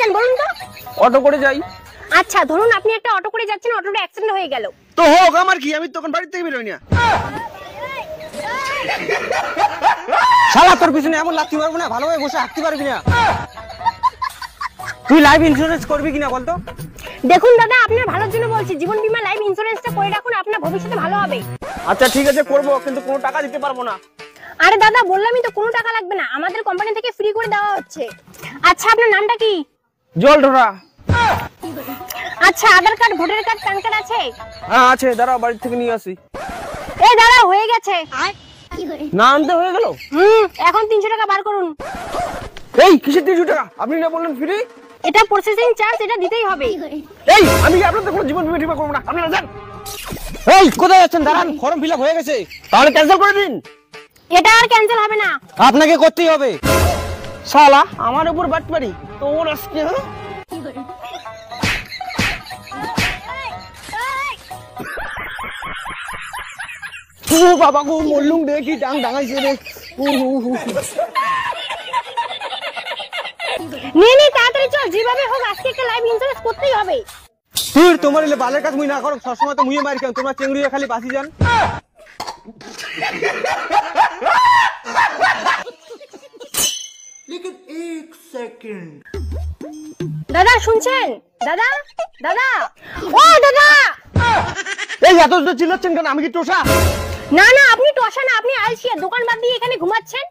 যান বলুন তো? অটো করে যাই। আচ্ছা ধরুন আপনি একটা অটো করে যাচ্ছেন, অটোটা অ্যাক্সিডেন্ট হয়ে গেল। তো হোক, আমার কি, আমি তখন বাড়ি থেকে বেরোই না। শালা তোর পিছনে এমন লাগতে পারবো না, ভালোভাবে বসে হাঁটতে পারবি না। তুই লাইফ ইন্স্যুরেন্স করবি কিনা বলতো? দেখুন দাদা, আপনার ভালোর জন্য বলছি, জীবন বীমা লাইফ ইন্স্যুরেন্সটা করে রাখুন, আপনার ভবিষ্যতে ভালো হবে। আচ্ছা ঠিক আছে করবো, কিন্তু কোনো টাকা দিতে পারবো না। আরে দাদা বললামই তো, কোনো টাকা লাগবে না, আমাদের কোম্পানি থেকে ফ্রি করে দেওয়া হচ্ছে। আচ্ছা আপনার নামটা কি? জল ঢোরা। আচ্ছা Aadhaar card, voter card, PAN card আছে? হ্যাঁ আছে, দাঁড়াও বাড়ি থেকে নিয়ে আসি। এই দাদা হয়ে গেছে। না আনতে হয়ে গেল। এখন 300 টাকা বার করুন। এই কিসের 300 টাকা? আপনি না বললেন ফ্রি? এটা প্রসেসিং চার্জ, এটা দিতেই হবে। এই আমি কি আপনাদের কোনো জীবন বীমা করবো না, আপনারা যান। এই কোথায় যাচ্ছেন? দাঁড়ান, ফর্ম ফিল আপ হয়ে গেছে, তাহলে ক্যান্সেল করে দিন। এটা আর ক্যান্সেল হবে না, আপনাকে করতেই হবে। শালা আমার উপর বাটপারি তোর আজকে। ও বাবা গো, মল্লুম দেখি ডাং ডাঙাইছে রে। নে তাড়াতাড়ি চল, যেভাবে হোক আজকে একটা লাইফ ইন্স্যুরেন্স করতেই হবে। তুই তোমার এলে বালের কাজ মুই না করো, সবসময় তো মুইয়ে মারি কেন, তোমরা চেংড়িয়ে খালি বাঁচি যান। लेकिन एक सेकंड। দাদা শুনছেন? দাদা দাদা, ও দাদা। এই এত জোরে চিল্লাচ্ছেন কেন? আমি কি টোসা? না না আপনি টসা না, আপনি আলসিয়া, দোকান বাদ দিয়ে এখানে ঘুমাচ্ছেন।